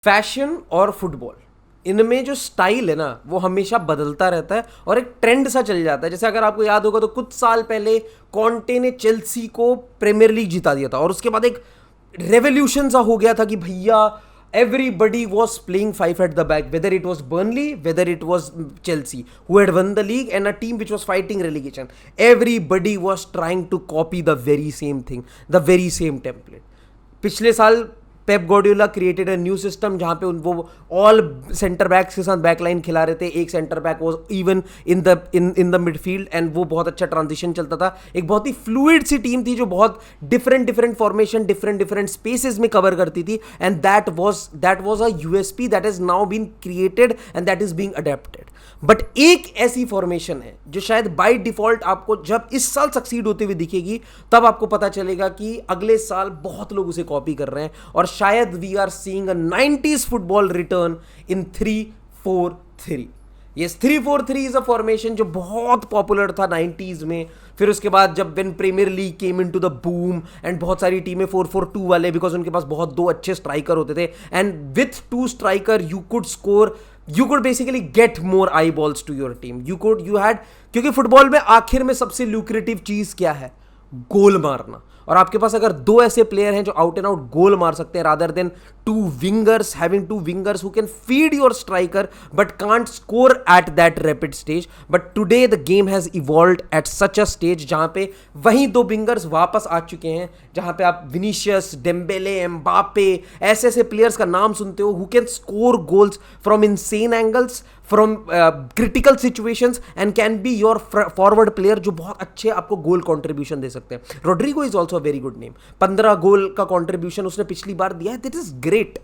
Fashion और football, इनमें जो स्टाइल है ना वो हमेशा बदलता रहता है और एक ट्रेंड सा चल जाता है। जैसे अगर आपको याद होगा तो कुछ साल पहले कॉन्टे ने चेल्सी को प्रीमियर लीग जिता दिया था और उसके बाद एक रेवोल्यूशन सा हो गया था कि भैया everybody was playing five at the back, whether it was Burnley, whether it was Chelsea who had won the league, and a team which was fighting relegation. Everybody was trying to copy the very same thing, the very same template. पिछले साल Pep Guardiola created a new system जहां पे वो all centre backs के साथ backline खिला रहे थे। एक centre back was even in the midfield and वो बहुत अच्छा ट्रांजिशन चलता था। एक बहुत ही फ्लूइड सी टीम थी जो बहुत डिफरेंट फॉर्मेशन डिफरेंट स्पेसेस में कवर करती थी and that was a USP that is now been created and that is being adapted. But एक ऐसी फॉर्मेशन है जो शायद बाय डिफॉल्ट आपको जब इस साल सक्सीड होते हुए दिखेगी तब आपको पता चलेगा कि अगले साल बहुत लोग उसे कॉपी कर रहे हैं और शायद we are seeing a 90s football return in 3-4-3। Yes, 3-4-3 is a formation जो बहुत पॉपुलर था 90s में। फिर उसके बाद जब when premier league came into the boom and बहुत सारी टीमें 4-4-2 वाले, बिकॉज उनके पास बहुत दो अच्छे स्ट्राइकर होते थे and with to striker you could score, you could basically get more eyeballs to your team. You had, क्योंकि फुटबॉल में आखिर में सबसे ल्यूक्रेटिव चीज क्या है? गोल मारना। और आपके पास अगर दो ऐसे प्लेयर हैं जो आउट एंड आउट गोल मार सकते हैं rather than having two wingers who can feed your striker but can't score at that rapid stage. But today the game has evolved at such a stage जहां पे वही दो wingers वापस आ चुके हैं, जहां पे आप विनीशियस, डेम्बेले, एम्बापे ऐसे ऐसे प्लेयर्स का नाम सुनते हो who can score goals from insane angles, from critical situations and can be your forward player जो बहुत अच्छे आपको गोल कंट्रीब्यूशन दे सकते हैं। Rodrigo is also very good name. 15 goal का कंट्रीब्यूशन उसने पिछली बार दिया है। That is great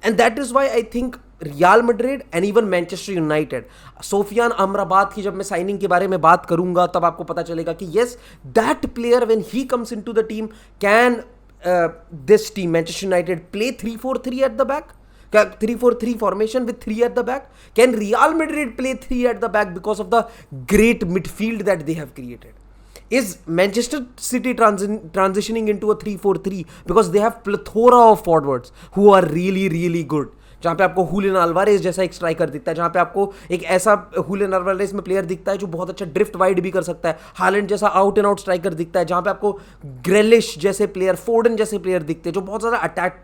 and that is why I think Real Madrid and even Manchester United, Sofyan Amrabat की जब मैं साइनिंग के बारे में बात करूंगा तब आपको पता चलेगा कि yes, that player when he comes into the team can this team Manchester United play 3-4-3 at the back? 3-4-3 formation with 3 at the back? Can Real Madrid play 3 at the back because of the great midfield that they have created? Is Manchester City transitioning into a 3-4-3 because they have plethora of forwards who are really good? जहाँ पे आपको Julian Alvarez जैसा एक striker दिखता है, जहाँ पे आपको एक ऐसा हुलियन अल्वारेज में प्लेयर दिखता है जो बहुत अच्छा ड्रिफ्ट वाइड भी कर सकता है, हालैंड जैसा आउट एंड आउट स्ट्राइकर दिखता है, जहाँ पे आपको ग्रेलिश जैसे प्लेयर, फोर्डन जैसे प्लेयर दिखते हैं जो बहुत ज़्यादा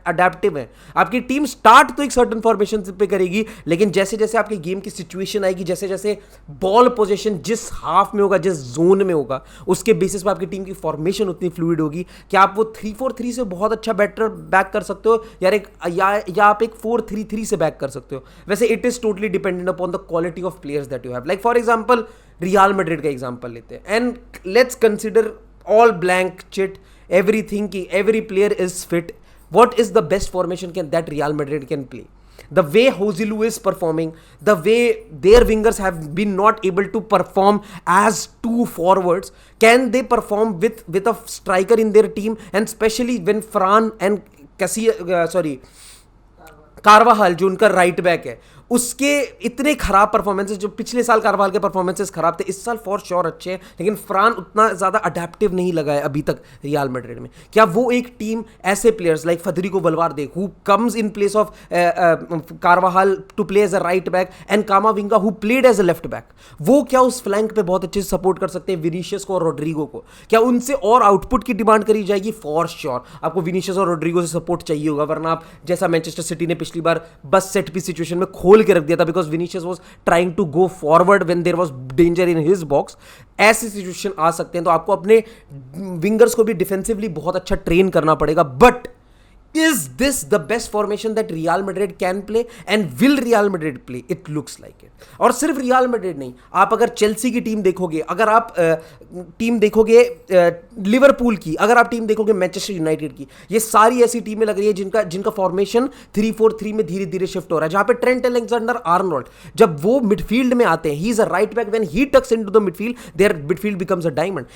अडेप्टिव है। आपकी टीम स्टार्ट तो एक सर्टन फॉर्मेशन पे करेगी, लेकिन जैसे जैसे आपकी गेम की सिचुएशन आएगी, जैसे जैसे बॉल पोजीशन जिस हाफ में होगा, जिस जोन में होगा, उसके बेसिस पर आपकी टीम की फॉर्मेशन उतनी फ्लूइड होगी कि आप वो 3-4-3 से बहुत अच्छा बेटर बैक कर सकते हो या आप एक 4-3-3 से बैक कर सकते हो। वैसे it is totally dependent upon the quality of players that you have. Like for example Real Madrid का एग्जांपल लेते हैं and let's consider all blank chit everything की every player is fit. What is the best formation can that Real Madrid can play? The way Joselu is performing, the way their wingers have been not able to perform as two forwards, can they perform with a striker in their team? And especially when Fran and कार्वाहाल जो उनका right back है, उसके इतने खराब performances, जो पिछले साल कार्वाहाल के परफॉर्मेंसेस खराब थे, इस साल फॉर श्योर अच्छे हैं, लेकिन फ्रान उतना ज़्यादा अडेप्टिव नहीं लगा है अभी तक रियल मैड्रिड में। क्या वो एक टीम ऐसे players like Federico Valverde who comes in place of Carvajal to play as a right back and Camavinga who played as a left back, वो क्या उस फ्लैंक पे बहुत अच्छे से सपोर्ट कर सकते हैं विनीशियस को और रोड्रिगो को? क्या उनसे और आउटपुट की डिमांड करी जाएगी? फॉर श्योर आपको विनीशियस और रोड्रिगो से सपोर्ट चाहिए होगा, वरना आप जैसा मैनचेस्टर सिटी ने पिछली बार बस सेट पीस सिचुएशन में खोल के रख दिया था because Vinicius was trying to go forward when there was danger in his box, ऐसी सिचुएशन आ सकते हैं। तो आपको अपने विंगर्स को भी डिफेंसिवली बहुत अच्छा ट्रेन करना पड़ेगा। But is this the best formation that Real Madrid can play and will Real Madrid play? It looks like it. और सिर्फ रियल मैड्रिड नहीं, आप अगर चेल्सी की टीम देखोगे, अगर आप टीम देखोगे लिवरपूल की, अगर आप टीम देखोगे मैनचेस्टर यूनाइटेड की, ये सारी ऐसी टीमें लग रही है जिनका फॉर्मेशन 3-4-3 में धीरे धीरे शिफ्ट हो रहा है, जहां पे ट्रेंट अलेक्जेंडर-आर्नोल्ड जब वो मिडफील्ड में आते हैं, he is a right back, when he tucks into the midfield their midfield becomes a diamond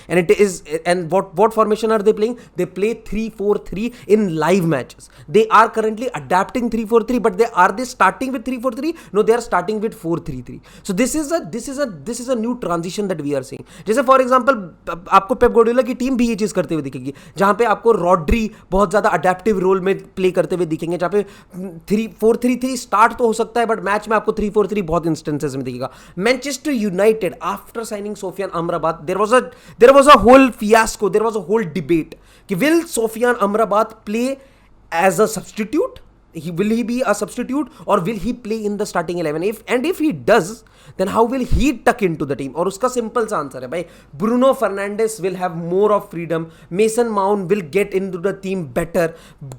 and what formation are they playing? They play 3-4-3 in live match. matches. They are currently adapting 3-4-3, but are they starting with 3-4-3? No, they are starting with 4-3-3. So this is a new transition that we are seeing. जैसे for example आपको Pep Guardiola की team भी ये चीज करते हुए दिखेगी, जहां पे आपको रॉड्री बहुत ज्यादा अडेप्टिव रोल में प्ले करते हुए दिखेंगे, जहां पे 4-3-3 स्टार्ट तो हो सकता है, बट मैच में आपको 3-4-3 बहुत इंस्टेंसेस में दिखेगा. Manchester United after signing Sofyan Amrabat, there was a whole fiasco, there was a whole debate कि will Sofyan Amrabat play as a substitute, will he be a substitute or will he play in the starting 11? If he does, then how will he tuck into the team? और उसका simple सा answer है भाई, Bruno Fernandes will have more of freedom, Mason Mount will get into the team better,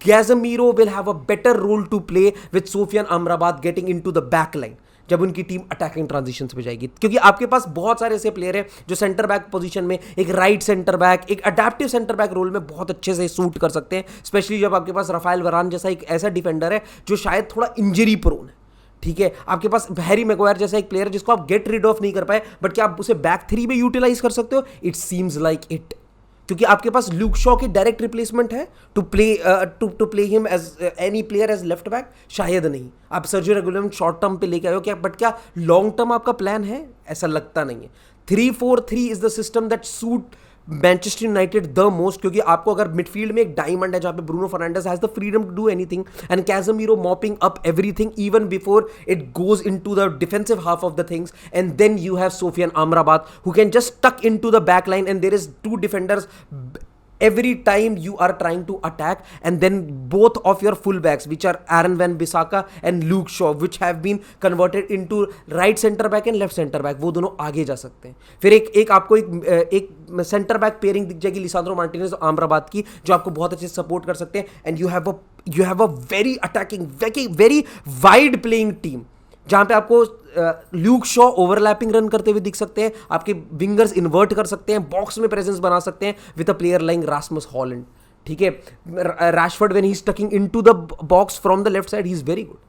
Casemiro will have a better role to play with Sofian Amrabat getting into the back line जब उनकी team attacking transition पे जाएगी. क्योंकि आपके पास बहुत सारे ऐसे player हैं जो सेंटर बैक पोजीशन में, एक राइट सेंटर बैक, एक अडेप्टिव सेंटर बैक रोल में बहुत अच्छे से सूट कर सकते हैं, स्पेशली जब आपके पास राफेल वरान जैसा एक ऐसा डिफेंडर है जो शायद थोड़ा इंजरी प्रोन है. ठीक है, आपके पास हैरी मैग्वायर जैसा एक प्लेयर है जिसको आप गेट रिड ऑफ नहीं कर पाए, बट क्या आप उसे बैक थ्री में यूटिलाइज कर सकते हो? इट सीम्स लाइक इट, क्योंकि आपके पास ल्यूक शॉ की डायरेक्ट रिप्लेसमेंट है to play him as any player as left back, शायद नहीं. आप सर्जियो रेगुलर शॉर्ट टर्म पे लेके आए हो क्या, बट क्या लॉन्ग टर्म आपका प्लान है? ऐसा लगता नहीं है. 3-4-3 is the system that suit Manchester United the most, क्योंकि आपको अगर मिडफील्ड में एक डायमंड है जहां पे Bruno Fernandes has the freedom to do anything and Casemiro mopping up everything even before it goes into the defensive half of the things, and then you have Sofyan Amrabat who can just tuck into the back line and there is two defenders every time you are trying to attack, and then both of your fullbacks which are Aaron Wan-Bissaka and Luke Shaw which have been converted into right center back and left center back, वो दोनों आगे जा सकते हैं. फिर एक आपको एक सेंटर बैक पेयरिंग दिख जाएगी लिसांड्रो मार्टिनेज और अमराबात की, जो आपको बहुत अच्छे से सपोर्ट कर सकते हैं, and you have a very attacking, very wide playing team, जहां पे आपको ल्यूक शॉ ओवरलैपिंग रन करते हुए दिख सकते हैं, आपके विंगर्स इन्वर्ट कर सकते हैं, बॉक्स में प्रेजेंस बना सकते हैं with a player like Rasmus Holland. ठीक है, Rashford when he is talking into the box from the left side he is very good.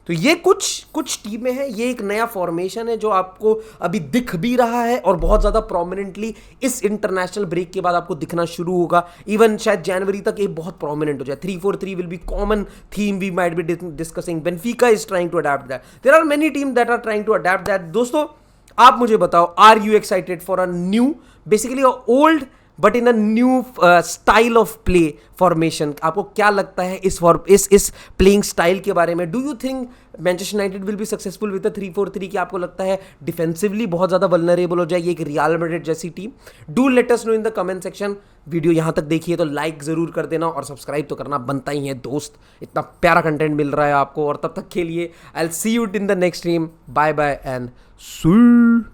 तो ये कुछ टीमें हैं, ये एक नया फॉर्मेशन है जो आपको अभी दिख भी रहा है और बहुत ज़्यादा प्रोमिनेंटली इस इंटरनेशनल ब्रेक के बाद आपको दिखना शुरू होगा. इवन शायद जनवरी तक ये बहुत प्रोमिनेंट हो जाए. 3-4-3 will be common theme we might be discussing. Benfica is trying to adapt that. There are many team that are trying to adapt that. दोस्तों आप मुझे बताओ, are you excited for a new, basically old but in a new style of play formation? आपको क्या लगता है इस playing style के बारे में? Do you think Manchester United will be successful with the 3-4-3 की आपको लगता है डिफेंसिवली बहुत ज़्यादा वल्नरेबल हो जाएगी एक रियल मैड्रिड जैसी team? Do let us know in the comment section. Video यहाँ तक देखिए तो लाइक ज़रूर कर देना और सब्सक्राइब तो करना बनता ही है दोस्त, इतना प्यारा कंटेंट मिल रहा है आपको. और तब तक के लिए I will see you in the next stream. Bye bye and C.